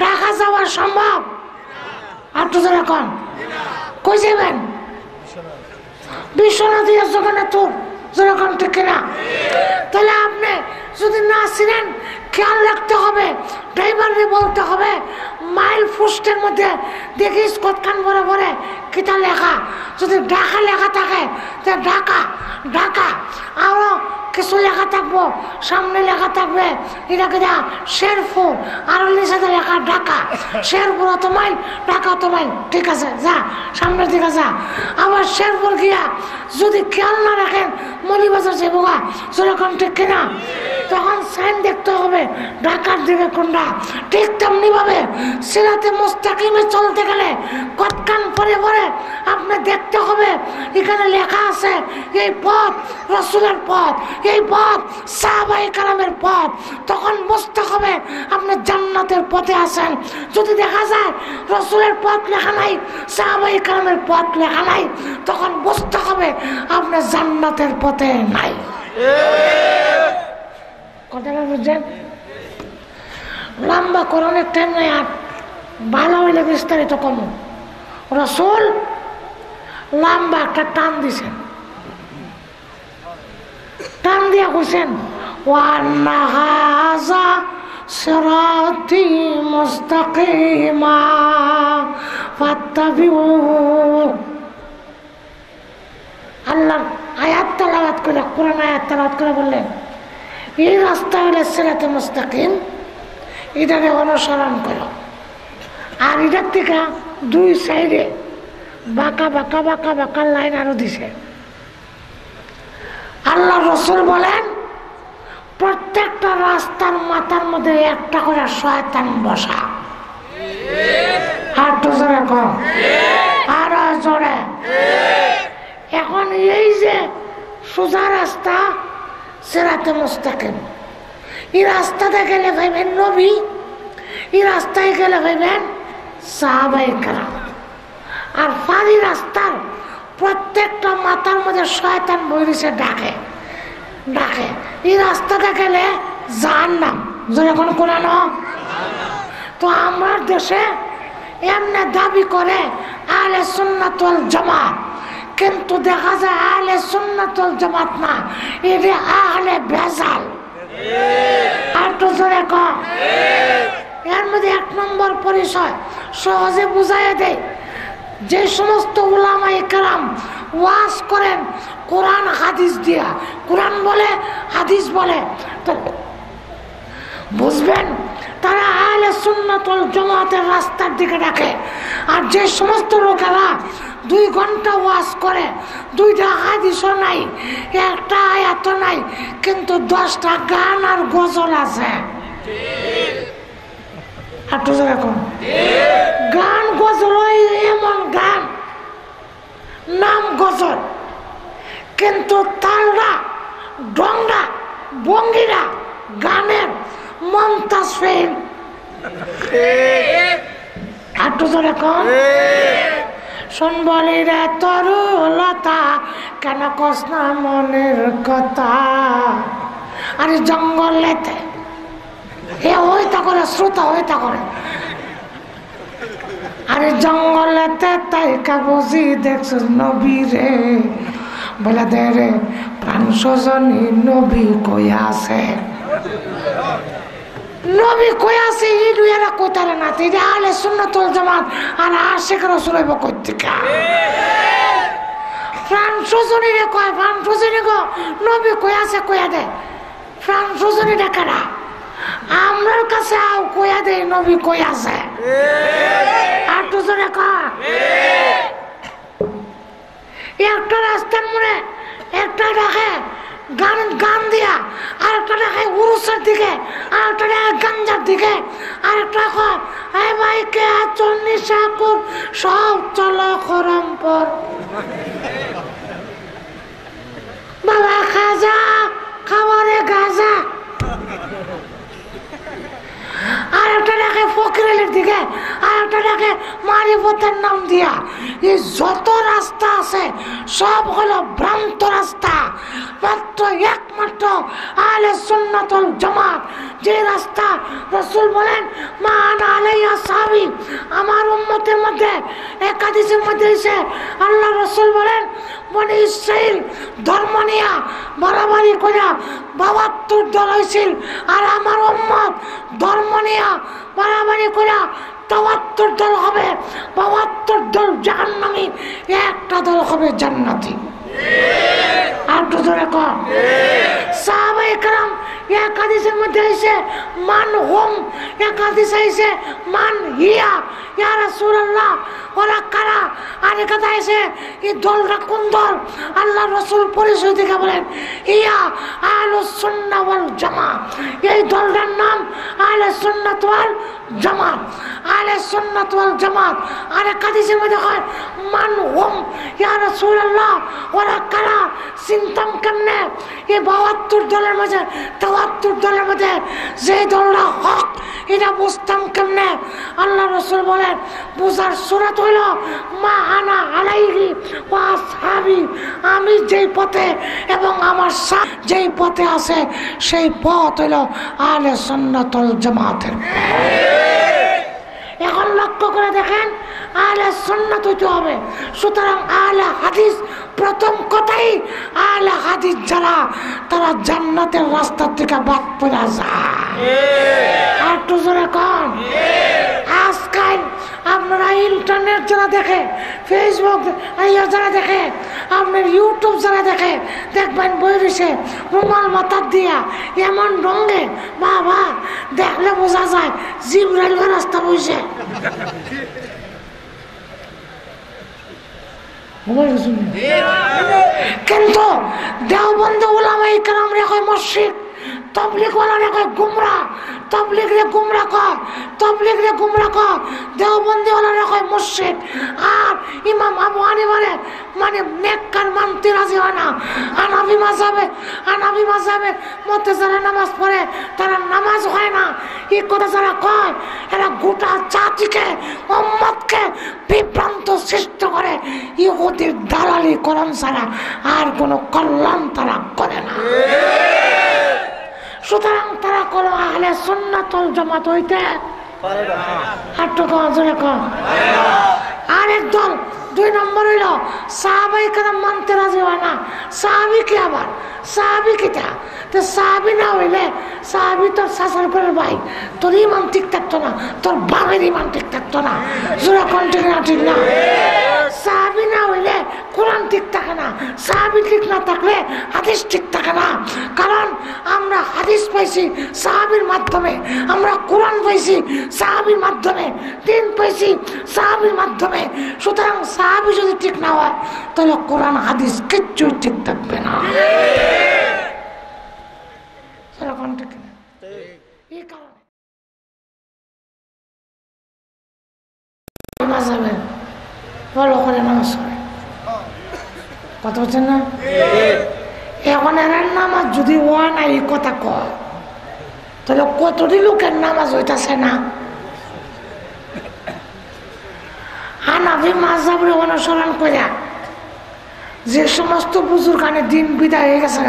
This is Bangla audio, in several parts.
ঢাকা যাওয়া সম্ভব? আর তো যেরকম কই যাবেন? বিশ্বনাথ জগন্নাথপুর, যেরকম ঠিক কিনা? তাহলে আপনি যদি না ছিলেন খেয়াল রাখতে হবে, ড্রাইভারকে বলতে হবে মাইল পোস্টের মধ্যে দেখিস কতখান ভরে ভরে কিতা লেখা। যদি ঢাকা লেখা থাকে তাহলে ঢাকা ঢাকা, আরো কিছু লেখা থাকবো, সামনে লেখা থাকবে এটা কিনা শেরপুর, আরো নিচেতে লেখা ঢাকা। শেরপুর অত মাইল, ঢাকা অত মাইল, ঠিক আছে যা সামনের দিকে যা। আবার শেরপুর গিয়া যদি খেয়াল না রাখেন মলিবাজার যাবো গা, যেরকম ঠিক কিনা? তখন সাইন দেখতে হবে ঢাকার দিকে কোনটা। ঠিক তেমনি ভাবে সিরাতে মুস্তাকিমে চলতে গেলে কতখান পরে পরে আপনি দেখতে হবে এখানে লেখা আছে এই পথ রাসূলের পথ, এই পথ সাহাবায়ে কেরামের পথ। তখন বুঝতে হবে আপনি জান্নাতের পথে আছেন। যদি দেখা যায় রাসূলের পথ লেখা নাই, সাহাবায়ে কেরামের পথ লেখা নাই, তখন বুঝতে হবে আপনি জান্নাতের পথে নাই। কথাটা বুঝছেন? লম্বা করে অনেক টাইম নাই, আর ভালো হইলে বিস্তারিত কম। রাসূল লম্বা একটা টান দিছেন, টান দিয়া কইছেন ওয়ান্না হাযা সিরাতি মুস্তাকিমা ফাত্তাবিউ। আল্লাহ আয়াত তেলাওয়াত করে, কোরআন আয়াত তেলাওয়াত করে বললেন এই রাস্তা হলো সিরাতে মুস্তাকিম, এটাকে অনুসরণ করো। আর এটার থেকে দুই সাইডে বাঁকা বাঁকা বাঁকা বাঁকা লাইন আরো দিছে। আল্লাহ রাসূল বলেন প্রত্যেকটা রাস্তার মাথার মধ্যে একটা করে শয়তান বসা। আর তো জোরে কম, আরো জোরে। এখন এই যে সোজা রাস্তা সিরাতে মুস্তাকিম, এই রাস্তাতে গেলে ভাইবেন নবী, এই রাস্তায় গেলে ভাইবেন সাহাবায়ে কেরাম। আর ফাঁড়ি রাস্তার প্রত্যেকটা মাথার মধ্যে শয়তান বইরিছে ডাকে ডাকে। এই রাস্তাটা গেলে জাহান্নাম, যখন কোরআন। তো আমার দেশে এমনি দাবি করে আহলে সুন্নাত ওয়াল জামাত, কিন্তু দেখা যায় আহলে সুন্নাত ওয়াল জামাত না, এটা আহলে ভেজাল। আর তো জোরে কম। এর মধ্যে এক নম্বর পরিচয় সহজে বুঝাইয়া দেয়, যে সমস্ত উলামায়ে কেরাম ওয়াজ করেন কোরআন হাদিস দিয়া, কোরআন বলে হাদিস বলে, তো বুঝবেন তারা আহলে সুন্নাত ওয়াল জামাতের রাস্তার দিকে ডাকে। আর যে সমস্ত লোকেরা 2 ঘন্টা ওয়াজ করে, 2টা হাদিসও নাই, একটা আয়াত নাই, কিন্তু 10টা গান আর গজল আছে। গান গজল এমন গান নাম গজল, কিন্তু তালরা ডংরা বঙ্গিরা গানের মমতাজ ফেল। একটু জোরে কম। শুনবলি রে তরুলতা কেন কস না মনের কথা। আরে জঙ্গলেতে এ হইতা করে শ্রোতা হইতা করে, আরে জঙ্গলেতে তাই কাগজি দেখছিস নবী রে, বলে দে রে প্রাণ সজনী নবী কই আছে, নবী কই আছে। এই দুইরা কইতারে না, তুই আহলে সুন্নাত ওয়াল জামাত আর আশিক রাসূল হইব কই থেকে? প্রাণ সজনী রে কয়, প্রাণ সজনী গো নবী কই আছে কইয়া দে। প্রাণ সজনী ডাকারা আমরার কাছে আও কইয়া দে নবী কই আছে। আর তো জোরে কয়। একটা রাস্তার মোড়ে একটা ডাকে গান গান দিয়া, আর একটা ডাকে উরুসের দিকে, আর একটা ডাকে গাঞ্জার দিকে, আর একটা কয় এ ভাই কে আচল নিশাকুর সব চলো খরমপুর বাবা খাজা খাবারে গাজা। আর একটা ডাকে ফকিরের দিকে, আর একটা ডাকে মারিফতের নাম দিয়া। এই যত রাস্তা আছে সব হলো ভ্রান্ত রাস্তা। মাত্র একমাত্র আহলে সুন্নাত ওয়াল জামাত, যে রাস্তা রাসূল বলেন মান আনা আলাইহা সাহাবী, আমার উম্মতের মধ্যে এক হাদিসের মধ্যে এসে আল্লাহ রাসূল বলেন বনি ইসরাইল ধর্ম নিয়া বাড়াবাড়ি কইরা ৭২ দল হয়েছিল, আর আমার উম্মত ধর্ম নিয়া বাড়াবাড়ি কইরা ৭২ দল হবে। ৭২ দল জাহান্নামী, একটা দল হবে জান্নাতি। আর তো ধরে কম সাহাবায়ে কেরাম এক হাদিসের মধ্যে এসে মান হুম, এক হাদিসে এসে মান হিয়া, ইয়া রাসূলুল্লাহ ওরা কারা? আর এক কথা এসে এই দলটা কোন দল? আল্লাহ রাসূল পরিচয় থেকে বলেন ইয়া আহলুস সুন্নাহ ওয়াল জামাত, এই দলটার নাম আহলুস সুন্নাহ ওয়াল জামাত। আহলুস সুন্নাহ ওয়াল জামাত আর এক হাদিসের মধ্যে হয় মান হুম, ইয়া রাসূলুল্লাহ ওরা কারা? চিন্তাম কেমনে? এই ৭২ দলের মাঝে ৭২ দলের মধ্যে যে দলটা হক এটা বুঝতাম কেমনে? আল্লাহ রাসূল বলেন বুঝার সূরত হইল মা আনা আলাইহি ওয়া আসহাবী, আমি যেই পথে এবং আমার সাথে যেই পথে আছে সেই পথ হইল আহলে সুন্নাত ওয়াল জামাতের। এখন লক্ষ্য করে দেখেন আহলে সুন্নাত হইতে হবে। সুতরাং আহলে হাদিস প্রথম কথাই আহলে হাদিস যারা তারা জান্নাতের রাস্তা থেকে বাদ পড়া যায়। আর তো জোরে কম। আজকাল আপনারা ইন্টারনেট যারা দেখে, ফেসবুক যারা দেখে, আপনার ইউটিউব যারা দেখে, দেখবেন বই রয়েছে রুমাল মাথার দিয়া এমন রঙে, বাবা দেখলে বোঝা যায় জিবরাইল রাস্তা বইছে। কিন্তু দেওবন্দ উলামায়ে কেরাম রে মসজিদ, তবলিগ ওয়ালারে কয় গুমরা, তবলিগ রে গুমরা কর, তবলিগ রে গুমরা কর, দেওবন্দি ওয়ালারে কয় মুশরিক। আর ইমাম আবু হানিফা মানে নেককার মানতে রাজি হয় না। হানাফি মাযহাবে মতে যারা নামাজ পড়ে তারা নামাজ হয় না, এই কথা যারা কয় এরা গোটা জাতিকে উম্মতকে বিভ্রান্ত সৃষ্টি করে। ইহুদির দালালি করণ ছাড়া আর কোনো কল্যাণ তারা করে না। সুতরাং তারা কোনো আহলে সুন্নাত ওয়াল জামাত হইতে পারে না। আরেক দল ২ নম্বর হইল সাহাবায়ে কেরাম মানতে রাজি হয় না। সাহাবী কি আবার? সাহাবী কিটা? তো সাহাবী না হইলে সাহাবী তোর শাসন করে ভাই, তোর ইমান ঠিক থাকতো না, তোর বাপের ইমান ঠিক থাকতো না। জোরা কন্টিনিউ না, ঠিক না? সাহাবী না হইলে কোরআন ঠিক থাকে না, সাহাবী ঠিক না থাকলে হাদিস ঠিক থাকে না। কারণ আমরা হাদিস পাইছি সাহাবীর মাধ্যমে, আমরা কোরআন পাইছি সাহাবীর মাধ্যমে, দিন পাইছি সাহাবীর মাধ্যমে। সুতরাং সাহাবী যদি ঠিক না হয় তাহলে কোরআন হাদিস কিচ্ছু ঠিক থাকবে না। এই কারণে ভালো করে নামাজ পড়ে, কথা বলছেন না? এখন এর নামাজ যদি হয় না এই কথা কয় তাহলে কতটি লোকের নামাজ হইতাছে না। হানাফি মাযহাবের অনুসরণ করে যে সমস্ত বুজুর্গানের দিন বিদায় হয়ে গেছে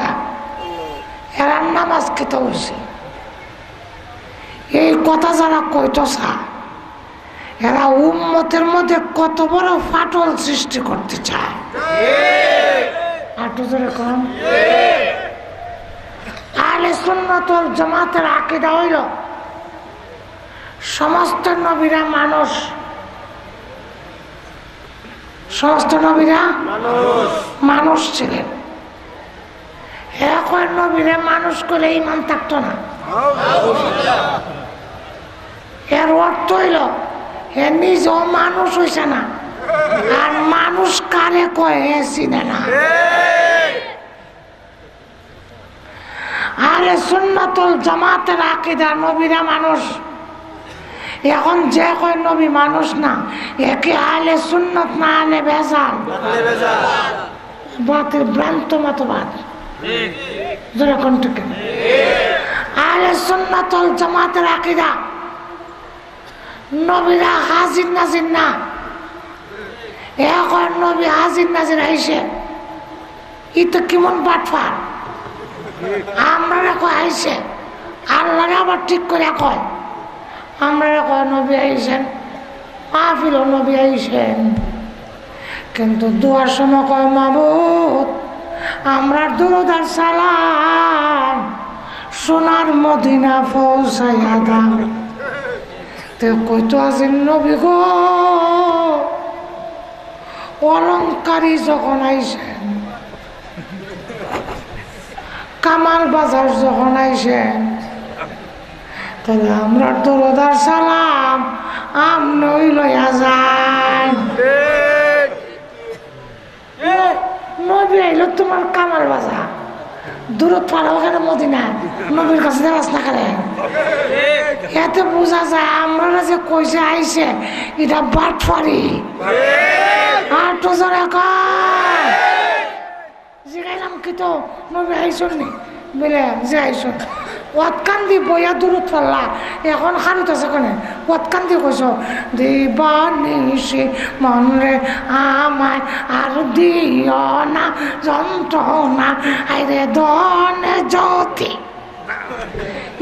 এরা নামাজ খেতে হয়েছে, এই কথা যারা কইতছা এরা উম্মতের মধ্যে কত বড় ফাটল সৃষ্টি করতে চায়। আহলে সুন্নাত ওয়াল জামাতের আকীদা হইল সমস্ত নবীরা মানুষ, সমস্ত নবীরা মানুষ ছিলেন। এখন নবীরা মানুষ করে ইমান থাকতো না। এর অর্থ হইল এ নিজেও মানুষ হইছে না, আর মানুষ কারে কয় এ চিনে না। আহলে সুন্নাত ওয়াল জামাতের আকীদা নবীরা মানুষ। এখন যে কয় নবী মানুষ না, একে আহলে সুন্নাত না, আহলে ভেজাল, বাতিল ভ্রান্ত মতবাদ। যেরকম ঠিক আহলে সুন্নাত ওয়াল জামাতের আকীদা নবীরা হাজির নাজির না। এখন নবী হাজির নাজির আইসে, ই তো কেমন বাটফার। আমরা কয় আইসে, আল্লাহরে আবার ঠিক করে কয় আমরা কয় নবী আইছেন, মাহফিল নবী আইছেন, কিন্তু দোয়ার সময় কয় মাবুদ আমরা দুরূদ আর সালাম সোনার মদিনা পৌঁছাইয়া দাও। তো কইতো আছেন নবী গো, অলঙ্কারী যখন আইছেন, কামাল বাজার যখন আইছেন, তাহলে আমরা দুরূদ আর সালাম আমনই লইয়া যাই। নবী আইলো তোমার কামাল বাজার, দূরত পাড়াও কেন মদিনা, নবীর কাছে দেওয়াস না কেন? এতে বোঝা যায় আমরা যে কইছে আইছে এটা বাটফারি। আর তো যারা জিগাইলাম কি তো নবী আইসন নি বলে যে আইসন, ওয়াতকান্দি বইয়া দূরত পাল্লা এখন খারিত আছে কেন? ওয়াতকান্দি কইস দিবানিসি মনরে আমায় আর দিও না যন্ত্রণা আইরে দনে জ্যোতি।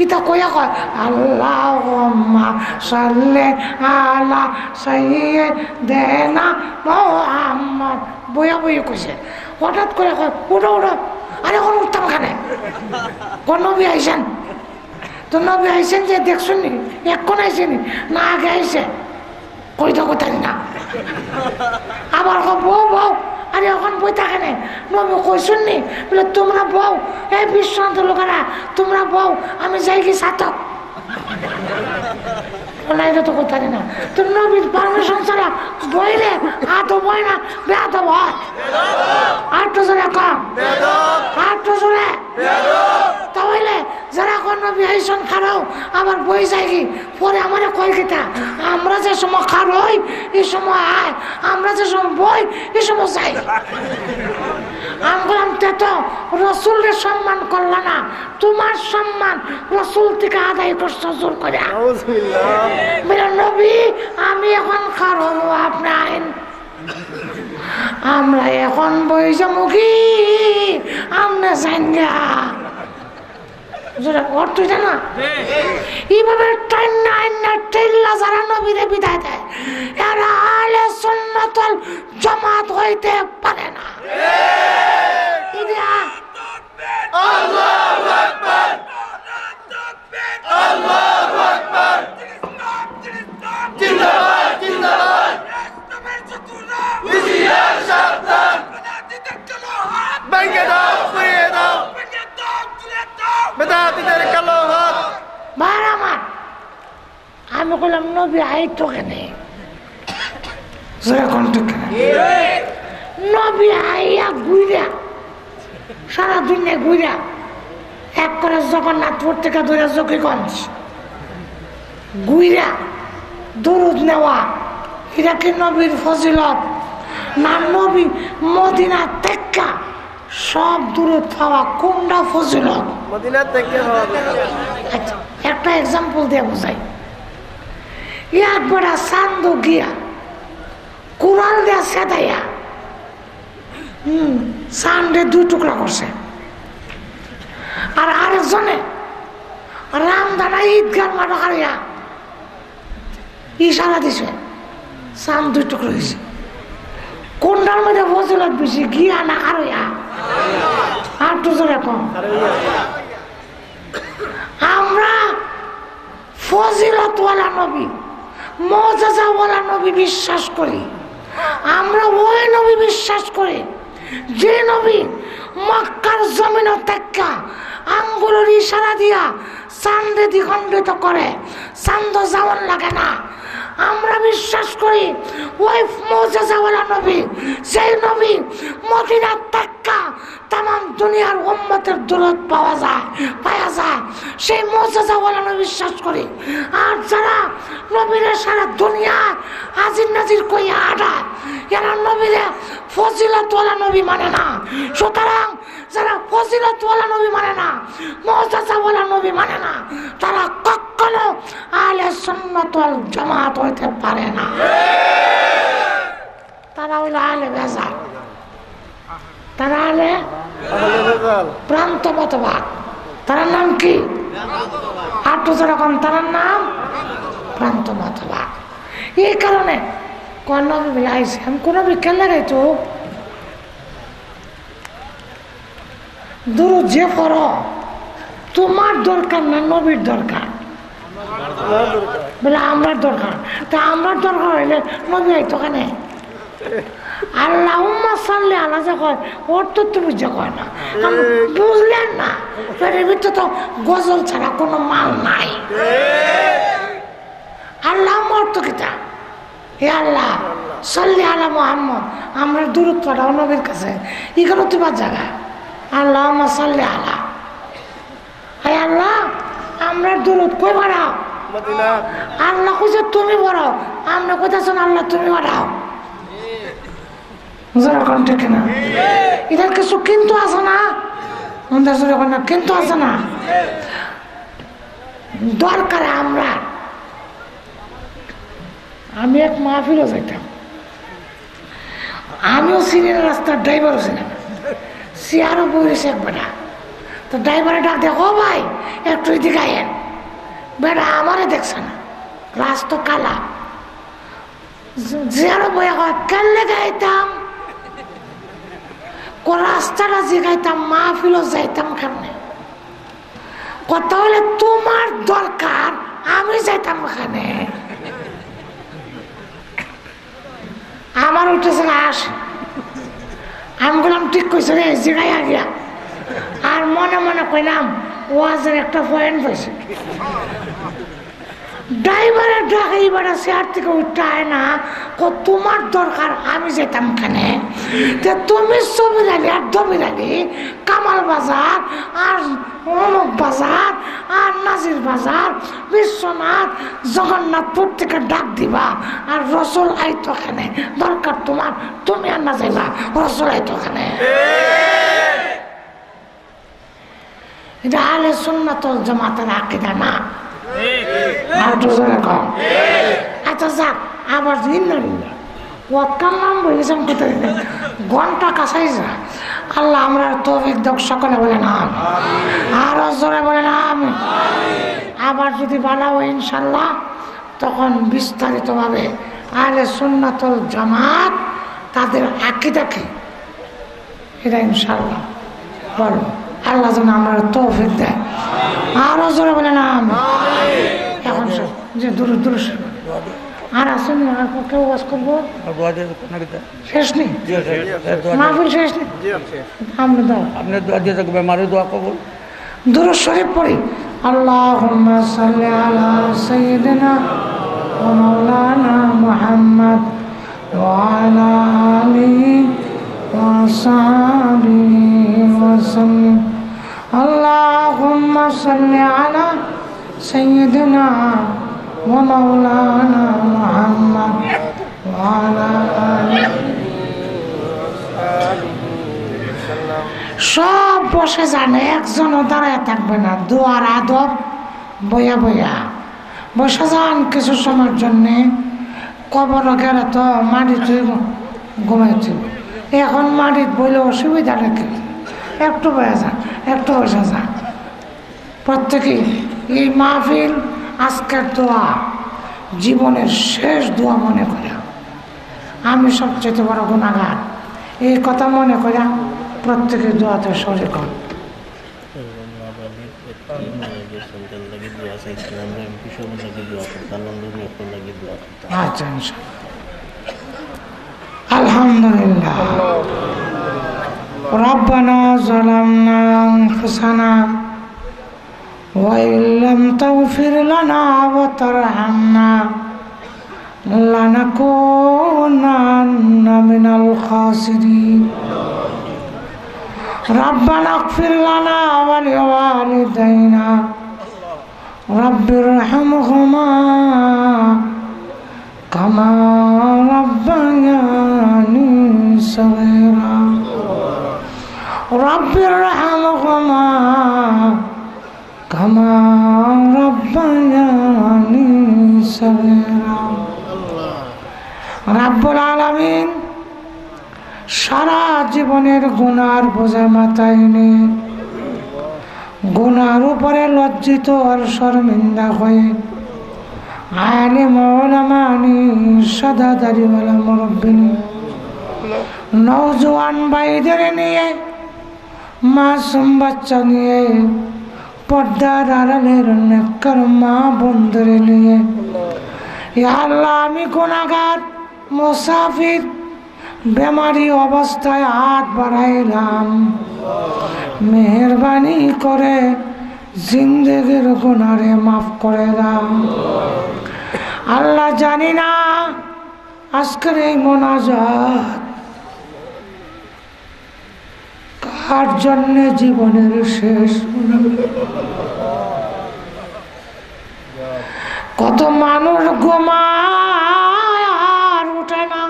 ইতা কইয়া কয় আল্লাহুম্মা সাল্লি আলা সাইয়্যিদিনা মুহাম্মদ। বইয়া বইয়া কইছে, হঠাৎ করে কয় উঠো উঠো। আরে কোন উঠতাম খানে, কোন নবী আইসেন? তো নবী আইসেন যে দেখছেন নি, এক্ষণ আইসেনি না আগে আইসে? কইতে কোথায় না। আবার বউ বউ, আরে এখন বই থাকে না, নবী কইসুন নি বলে তোমরা বউ, এই বিশ্বন্ত লোকেরা তোমরা বউ, আমি যাই কি সাতক। এটা তো কোথায় না, তুমি নবীর পারমিশন ছাড়া বইলে হাত বই না, বেহাত হয়। আর তো জোরে কম, আর তো জোরে। তাহলে যারা কোন নবী আইসন খারাও আবার বই যাই কি পরে আমার কয় কিতা, আমরা যে সময় খারই এই সময় আয়, আমরা যে সময় বই এই সময় যাই। আমি বললাম তো রসুলের সম্মান করলা না, তোমার সম্মান রসুল থেকে আদায় করছো জোর করে। নবী আমি এখন খারো, আপনি আইন, আমরা এখন বই যাবো কি আমরা যাইন গা। অর্থ জানা এইভাবে যারা নবীরে বিদায় দেয় এরা আহলে সুন্নাতুল জামাত হইতে পারে না। আল্লাহু আকবার, আল্লাহু আকবার, জিন্দাবাদ জিন্দাবাদ, হুঁশিয়ার সাবধান, ভেঙে দাও পুড়িয়ে দাও বেদাতীদের কালো হাত। ভাই আমার, আমি বললাম নবী আইতো কেন? নবী আইয়া ঘুরা সারা দুনিয়া ঘুরা এক করে জগন্নাথপুর থেকে ধরে জকিগঞ্জ ঘুরা দরুদ নেওয়া, এটা কি নবীর ফজিলত না? নবী মদিনা থেকে সব দূরত পাওয়া কোনটা ফজিলত? মদিনা থেকে। আচ্ছা একটা এক্সাম্পল দিয়ে বোঝাই। একবার চান্দ গিয়া কুড়াল দেয়া সেদাইয়া চান্দে 2 টুকরা করছে, আর আরেকজনে রামদানা ঈদগার মাঠে হারিয়া ইশারা দিছে, চাঁদ 2 টুকরা হয়েছে। কোনটার মধ্যে ফজিলত বেশি, গিয়া না হারিয়া? আর তো এরকম আমরা ফজিলতওয়ালা নবী, মুজিজাওয়ালা নবী বিশ্বাস করি। আমরা ওই নবী বিশ্বাস করি যে নবী মক্কার জমিন থেকে আঙ্গুলের ইশারা দিয়া চাঁদে দ্বিখণ্ডিত করে, চাঁদ যাওয়ার লাগে না। আমরা বিশ্বাস করি ওই মুজিজাওয়ালা নবী, সেই নবী মদিনার থেকে তামাম দুনিয়ার উম্মতের দৌলত পাওয়া যায়, সেই মুজিজাওয়ালা নবী বিশ্বাস করি। আর যারা নবীরে সারা দুনিয়া হাজির নাজির কইয়া আডায়, এরা নবীরে ফজিলতওয়ালা নবী মানে না। সুতরাং যারা ফজিলতওয়ালা নবী মানে না, মুজিজাওয়ালা নবী মানে না, তারা কখনো আহলে সুন্নাত ওয়াল জামাত হইতে পারে না। তারা হইল আহলে বেজাল, তারা হলে প্রান্ত মতবাদ। তার নাম কি? আর তো যেরকম তার নাম আক্রান্ত মতবাদ। এই কারণে কোন নবী আইসে আমি কোন বিজ্ঞান লাগাই তো দুরূদ যে পড়ো তোমার দরকার না নবীর দরকার বলে আমার দরকার। তা আমার দরকার হইলে নবী আইতো কেনে? আল্লাহুম্মা সাল্লি আলা যে কয় ওর তো বুঝে কয় না, বুঝলেন না? এর ভিতরে তো গজল ছাড়া কোনো মাল নাই। আল্লাহ অর্থ কিতা? হে আল্লাহ সাল্লি আলা মুহাম্মদ, আমরা দুরূদ পড়াও নবীর কাছে, এখানে তোমার জায়গা। আল্লাহুম্মা সাল্লি আলা, হে আল্লাহ আমরা দুরূদ কই পড়াও? আল্লাহ কইছে তুমি পড়াও, আমরা কইতাছেন আল্লাহ তুমি পড়াও। ঠিক না? এটার কিছু কিন্তু আছে না? কিন্তু আছে না? দরকার আমরা, আমি এক মাহফিলও যাইতাম, আমিও চিনি না, রাস্তার ড্রাইভারও চিনি না, চেয়ারও বইছে এক বেটা। তো ড্রাইভারে ডাক দেখো ভাই একটু এদিকে আইয়েন। বেটা আমারে দেখছে না, রাস্তা কালা, চেয়ারও বইয়া হয় কাললে গাইতাম রাস্তাটা জিগাইতাম, মাহফিলও যাইতাম কেমনে? কথা হলে তোমার দরকার, আমি যাইতাম ওখানে। আমার উঠেছে আস, আমি বললাম ঠিক কইছে রে, জিগাই আগিয়া। আর মনে মনে কইলাম ওয়াজের একটা পয়েন্ট পাইছে। ড্রাইভারের ডাকে এবার চেয়ার থেকে উঠতে হয় না, তোমার দরকার আমি যেতাম খানে। তুমি সবিরালি আর দবিরালি, কামাল বাজার আর অমুক বাজার আর নাজির বাজার, বিশ্বনাথ জগন্নাথপুর থেকে ডাক দিবা, আর রসুল আইতো খানে। দরকার তোমার, তুমি আর না যাইবা, রসুল আইতো খানে। এটা আহলে সুন্নাত ওয়াল জামাতের আকীদা না। আচ্ছা যাক, আবার ঘন্টা কাছাই যা। আল্লাহ আমরা তৌফিক দাও সকলে বলে না, আর জোরে বলে না। আবার যদি বানাবো ইনশাল্লাহ, তখন বিস্তারিত ভাবে আহলে সুন্নাত ওয়াল জামাত তাদের আকীদা কি এটা ইনশাল্লাহ বলবো। আল্লাহ যেন আমরা তৌফিক দেয়, আরো জোরে বলে না। এখন যে দূর দূর আর আসুন, আর কেউ ওয়াজ করবো শেষ নেই, মাহফিল শেষ নেই। আমরা দাও, আপনি দোয়া দিয়ে থাকবে, আমারও দোয়া কবুল। দুরূদ শরীফ পড়ি। আল্লাহুম্মা সাল্লি আলা সাইয়্যিদিনা ওয়া মাওলানা মুহাম্মদ ওয়া আলা আলিহি ওয়া সাহবিহি ওয়া সাল্লাম। আল্লাহুম্মা সাল্লি আলা সাইয়্যিদিনা ওয়া মাওলানা মুহাম্মদ ওয়া আলা আলিহি সব বসে জানে, একজনও দাঁড়ায় থাকবে না। দোয়ার আদব বইয়া বইয়া বসে যান কিছু সময়ের জন্যে। কবর গেলে তো মাটিতে ঘুমাইছিল, এখন মাটিত বইলে অসুবিধা রেখে একটু বয়ে যান, একটু বসে যান। প্রত্যেকেই এই মাহফিল আজকের দোয়া জীবনের শেষ দোয়া মনে করা। আমি সবচেয়ে বড় গুনাহগার, এই কথা মনে করা প্রত্যেকে দোয়াতে শরীক হন। আচ্ছা আলহামদুলিল্লাহ। রব্বানা যালামনা আনফুসানা ওয়া ইল্লাম তাগফির লানা ওয়া তারহামনা লানাকুনান্না মিনাল খাসিরিন। ربنا اغفر لنا ولوالدينا رب ارحمهما كما ربياني صغيرا رب ارحمهما كما ربياني صغيرا رب العالمين সারা জীবনের গুনার বোঝা মাথায় নিয়ে, গুনার উপরে লজ্জিত আর শর্মিন্দা হয়ে আলিম ওলামানি সাদাদারিওয়ালা মুরব্বিনী নওজোয়ান ভাইদের নিয়ে মাসুম বাচ্চা নিয়ে পর্দার আড়ালের নেককার মা বোনদের নিয়ে ইয়া আল্লাহ আমি গুনাহগার মুসাফির বেমারি অবস্থায় হাত বাড়াইলাম মেহেরবানি করে জিন্দেগির গুনারে মাফ করে দাও আল্লাহ জানি না আজকের এই মোনাজাত কার জন্য জীবনের শেষ কত মানুষ ঘুমায় আর উঠে না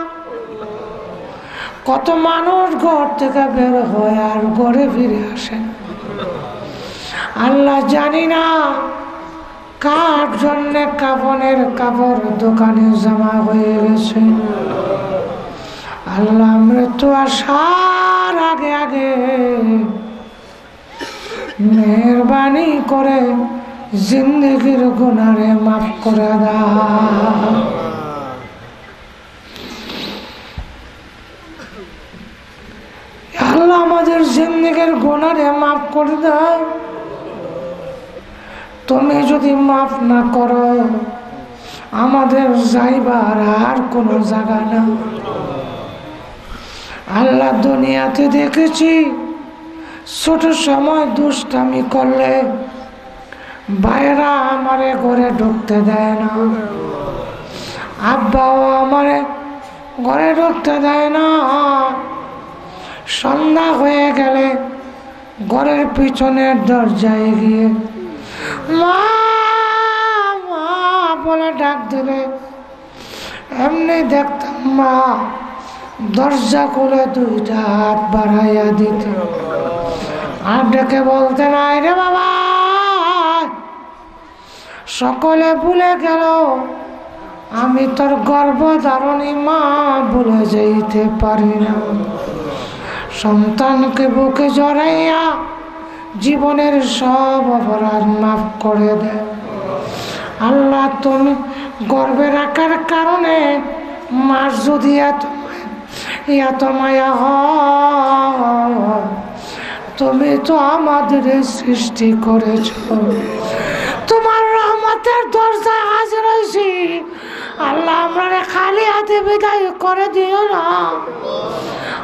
কত মানুষ ঘর থেকে বের হয় আর ঘরে ফিরে আসে আল্লাহ জানি না কার জন্য কাফনের কাপড় দোকানে জমা হয়ে গেছে আল্লাহ মৃত্যু আসার আগে আগে মেহেরবানি করে জিন্দেগির গুনারে মাফ করে দাও আল্লাহ আমাদের জিন্দেগির গুনারে মাফ করে দাও তুমি যদি মাফ না করো আমাদের যাইবার আর কোনো জায়গা না আল্লাহ দুনিয়াতে দেখেছি ছোট সময় দুষ্টামি করলে ভাইরা আমারে ঘরে ঢুকতে দেয় না আব্বাও আমারে ঘরে ঢুকতে দেয় না সন্ধ্যা হয়ে গেলে ঘরের পিছনের দরজায় গিয়ে মা মা বলে ডাক দিলে এমনি দেখতাম মা দরজা খুলে দুইটা হাত বাড়াইয়া দিত আর ডেকে বলতে নাই রে বাবা সকলে ভুলে গেল আমি তোর গর্ভধারণী মা ভুলে যাইতে পারি না সন্তানকে বুকে জড়াইয়া জীবনের সব অপরাধ মাফ করে দে আল্লাহ তুমি গর্বে রাখার কারণে মার যদি এত মায়া হয় তুমি তো আমাদের সৃষ্টি করেছ তোমার রহমতের দরজায় হাজির হয়েছি আল্লাহ আমরা খালি হাতে বিদায় করে দিও না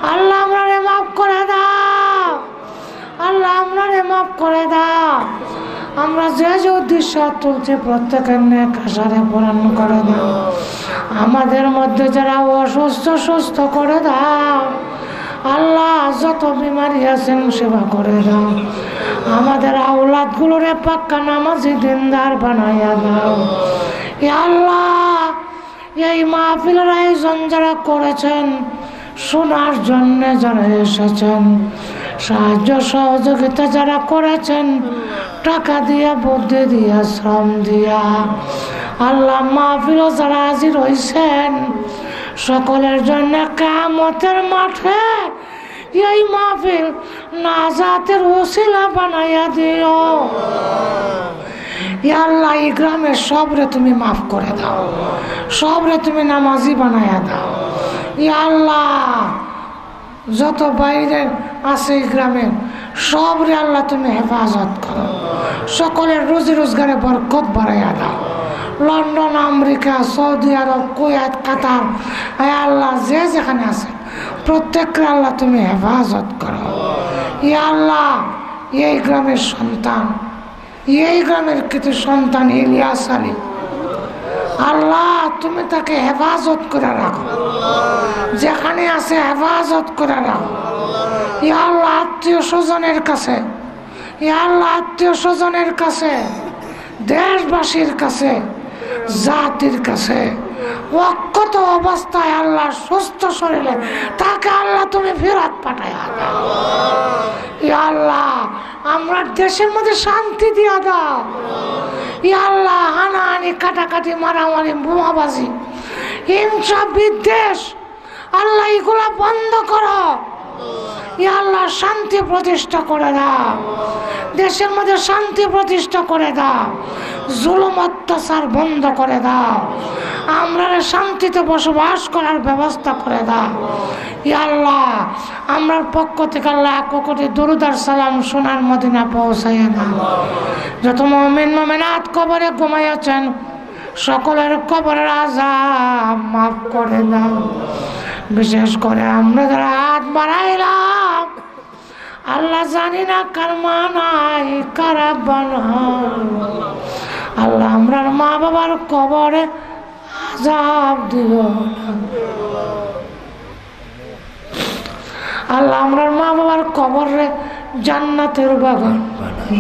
আল্লাহ আমরা মাফ করে দাও আল্লাহ আমরা মাফ করে দাও আমরা যে যে উদ্দেশ্য তুলছি প্রত্যেকের নেক আশারে পূরণ করে দাও আমাদের মধ্যে যারা অসুস্থ সুস্থ করে দাও আল্লাহ যত বিমারি আছেন সেবা করে দাও আমাদের আওলাদ গুলোরে পাক্কা নামাজি দিনদার বানাইয়া দাও আল্লাহ এই মাহফিলের আয়োজন যারা করেছেন শোনার জন্য যারা এসেছেন সাহায্য সহযোগিতা যারা করেছেন টাকা দিয়া বুদ্ধি দিয়া শ্রম দিয়া আল্লাহ মাহফিল যারা হাজির হয়েছেন সকলের জন্য কিয়ামতের মাঠে এই মাহফিল নাজাতের ওসিলা বানাইয়া দিও ইয়া আল্লাহ এই গ্রামের সবরে তুমি মাফ করে দাও সবরে তুমি নামাজি বানাইয়া দাও ইয়া আল্লাহ যত বাইরে আছে এই গ্রামের সবরে আল্লাহ তুমি হেফাজত করো সকলের রুজি রোজগারে বরকত বাড়াইয়া দাও London America Saudi Arab Kuwait কাতার আল্লাহ যে যেখানে আছে প্রত্যেককে আল্লাহ তুমি হেফাজত করো ইয়া আল্লাহ এই গ্রামের সন্তান এই গ্রামের কিছু সন্তান ইলিয়াস আলী আল্লাহ তুমি তাকে হেফাজত করে রাখো যেখানে আছে হেফাজত করে রাখো ইয়া আল্লাহ আত্মীয় স্বজনের কাছে ইয়া আল্লাহ আত্মীয় স্বজনের কাছে দেশবাসীর কাছে জাতির কাছে অক্ষত অবস্থায় আল্লাহ সুস্থ শরীরে তাকে আল্লাহ তুমি ফেরত পাঠাইয়া দাও ইয়া আল্লাহ আমরা দেশের মধ্যে শান্তি দিয়া দাও ইয়া আল্লাহ হানাহানি কাটাকাটি মারামারি বোমাবাজি হিংসা বিদ্বেষ আল্লাহ এগুলা বন্ধ করো ইয়া আল্লাহ শান্তি প্রতিষ্ঠা করে দাও দেশের মধ্যে শান্তি প্রতিষ্ঠা করে দাও জুলুম অত্যাচার বন্ধ করে দাও, আমরা শান্তিতে বসবাস করার ব্যবস্থা করে দাও। ইয়া আল্লাহ, আমরার পক্ষ থেকে আল্লাহ কোটি দরুদ আর সালাম সোনার মদিনা পৌঁছাইয়া দাও। যত মুমিন মুমিনাত কবরে ঘুমাইয়াছেন সকলের কবরের আযাব মাফ করে দাও। বিশেষ করে আমরা যারা হাত বাড়াইলাম আল্লাহ জানি না কার মা নাই কারা বানাই, আল্লাহ আমরার মা বাবার কবরে আযাব দিও না। আল্লাহ আমরার মা বাবার কবরে জান্নাতের বাগান বানাই।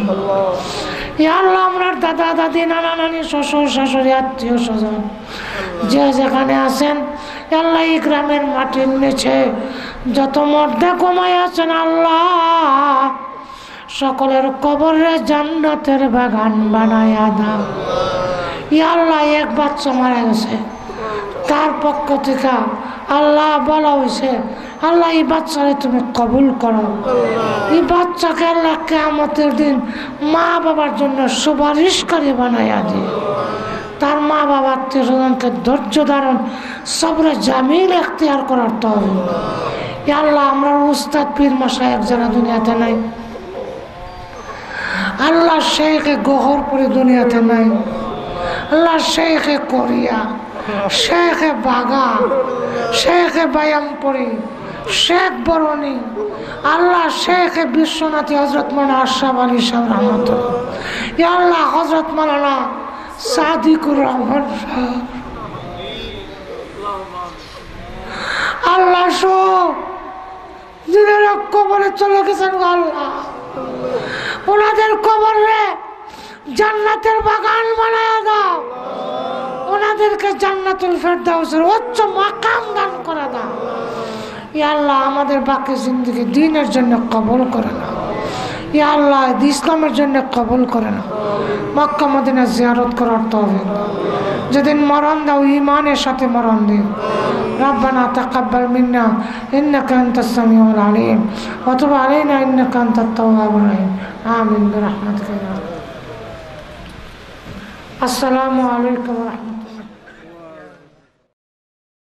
ইয়া আল্লাহ আমরার দাদা দাদি নানা নানি শ্বশুর শাশুড়ি আত্মীয় স্বজন যে যেখানে আছেন আল্লাহ এই গ্রামের মাটির নিচে যত মর্দে কমাই আছেন আল্লাহ সকলের কবরে জান্নাতের বাগান বানায়া দাও। ইয়া আল্লাহ এক বাচ্চা মারা গেছে, তার পক্ষ থেকে আল্লাহ বলা হয়েছে আল্লাহ এই বাচ্চারে তুমি কবুল করো। এই বাচ্চাকে আল্লাহ কিয়ামতের দিন মা বাবার জন্য সুপারিশকারী বানাইয়া দিয়ে তার মা বাবা আত্মীয় স্বজনকে ধৈর্য ধারণ সবরে জামিল এখতিয়ার করার তৌফিক। ইয়া আল্লাহ আমরা উস্তাদ পীর মাশায়েখ যারা দুনিয়াতে নাই আল্লাহ শেখে গহরপুরি দুনিয়াতে নাই, আল্লাহ শেখে কোরিয়া, শেখে বাগা, শেখে বায়ামপুরি, শেখ বরণী, আল্লাহ শেখে বিশ্বনাথী হজরত মাওলানা আশরাফ আলী সাহেব রহমতুল্লাহ, ইয়া আল্লাহ হজরত মাওলানা সাদিকুর রহমান সাহেব, আল্লাহ সব যারা কবরে চলে গেছেন আল্লাহ ওনাদের কবরে জান্নাতের বাগান বানায়া দাও, ওনাদেরকে জান্নাতুল ফেরদাউসের উচ্চ মাকাম দান করে দাও। ইয়া আল্লাহ আমাদের বাকি জিন্দেগি দ্বীনের জন্য কবুল করে নাও। ইয়া আল্লাহ ইসলামের জন্য কবুল করে নাও। মক্কা মদিনা জিয়ারত করার তৌফিক দাও। যেদিন মরণ দাও ঈমানের সাথে মরণ দিও। ربنا تقبل منا إنك أنت السميع العليم وتب علينا إنك أنت التواب الرحيم آمين برحمتك يا رب. السلام عليكم ورحمة الله.